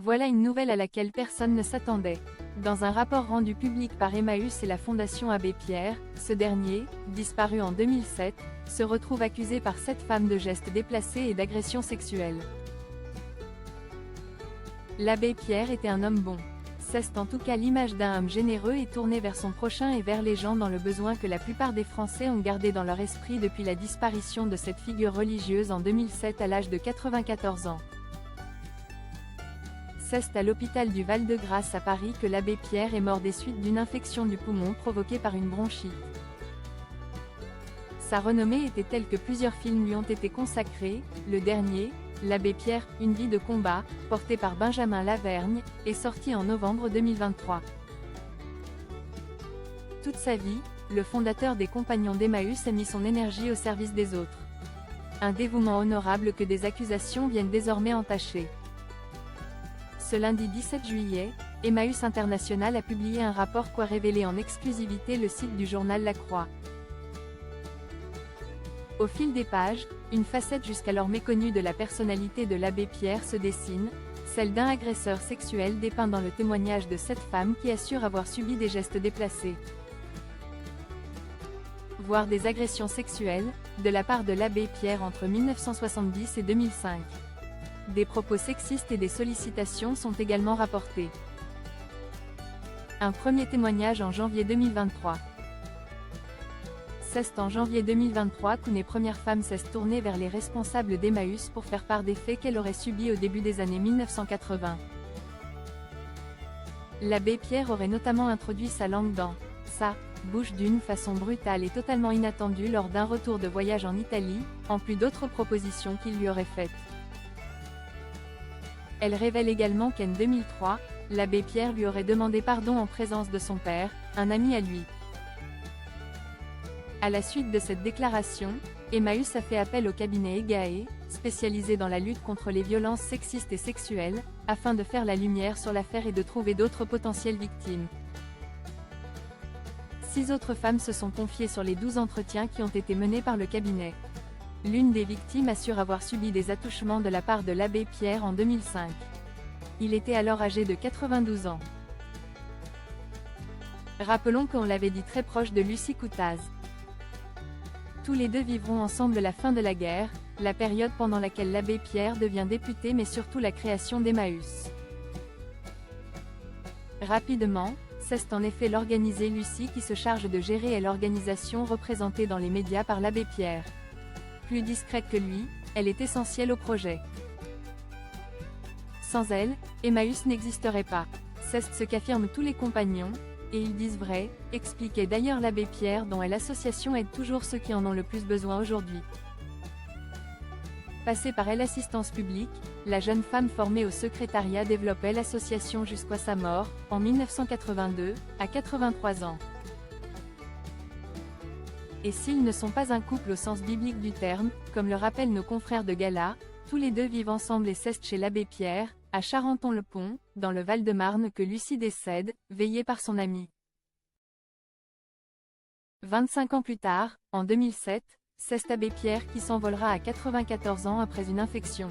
Voilà une nouvelle à laquelle personne ne s'attendait. Dans un rapport rendu public par Emmaüs et la Fondation Abbé Pierre, ce dernier, disparu en 2007, se retrouve accusé par 7 femmes de gestes déplacés et d'agressions sexuelles. L'abbé Pierre était un homme bon. C'est en tout cas l'image d'un homme généreux et tourné vers son prochain et vers les gens dans le besoin que la plupart des Français ont gardé dans leur esprit depuis la disparition de cette figure religieuse en 2007 à l'âge de 94 ans. C'est à l'hôpital du Val-de-Grâce à Paris que l'abbé Pierre est mort des suites d'une infection du poumon provoquée par une bronchite. Sa renommée était telle que plusieurs films lui ont été consacrés. Le dernier, L'abbé Pierre, une vie de combat, porté par Benjamin Lavergne, est sorti en novembre 2023. Toute sa vie, le fondateur des Compagnons d'Emmaüs a mis son énergie au service des autres. Un dévouement honorable que des accusations viennent désormais entacher. Ce lundi 17 juillet, Emmaüs International a publié un rapport qu'a révélé en exclusivité le site du journal La Croix. Au fil des pages, une facette jusqu'alors méconnue de la personnalité de l'abbé Pierre se dessine, celle d'un agresseur sexuel dépeint dans le témoignage de 7 femmes qui assurent avoir subi des gestes déplacés, voire des agressions sexuelles, de la part de l'abbé Pierre entre 1970 et 2005. Des propos sexistes et des sollicitations sont également rapportés. Un premier témoignage en janvier 2023. C'est en janvier 2023 qu'une des premières femmes s'est tournée vers les responsables d'Emmaüs pour faire part des faits qu'elle aurait subis au début des années 1980. L'abbé Pierre aurait notamment introduit sa langue dans sa bouche d'une façon brutale et totalement inattendue lors d'un retour de voyage en Italie, en plus d'autres propositions qu'il lui aurait faites. Elle révèle également qu'en 2003, l'abbé Pierre lui aurait demandé pardon en présence de son père, un ami à lui. À la suite de cette déclaration, Emmaüs a fait appel au cabinet EGAE, spécialisé dans la lutte contre les violences sexistes et sexuelles, afin de faire la lumière sur l'affaire et de trouver d'autres potentielles victimes. 6 autres femmes se sont confiées sur les 12 entretiens qui ont été menés par le cabinet. L'une des victimes assure avoir subi des attouchements de la part de l'abbé Pierre en 2005. Il était alors âgé de 92 ans. Rappelons qu'on l'avait dit très proche de Lucie Coutaz. Tous les deux vivront ensemble la fin de la guerre, la période pendant laquelle l'abbé Pierre devient député mais surtout la création d'Emmaüs. Rapidement, c'est en effet l'organisée Lucie qui se charge de gérer l'organisation représentée dans les médias par l'abbé Pierre. Plus discrète que lui, elle est essentielle au projet. Sans elle, Emmaüs n'existerait pas. C'est ce qu'affirment tous les compagnons, et ils disent vrai, expliquait d'ailleurs l'abbé Pierre dont l'association aide toujours ceux qui en ont le plus besoin aujourd'hui. Passée par l'assistance publique, la jeune femme formée au secrétariat développait l'association jusqu'à sa mort, en 1982, à 83 ans. Et s'ils ne sont pas un couple au sens biblique du terme, comme le rappellent nos confrères de Gala, tous les deux vivent ensemble et cestent chez l'abbé Pierre, à Charenton-le-Pont, dans le Val-de-Marne que Lucie décède, veillée par son ami. 25 ans plus tard, en 2007, c'est l'abbé Pierre qui s'envolera à 94 ans après une infection.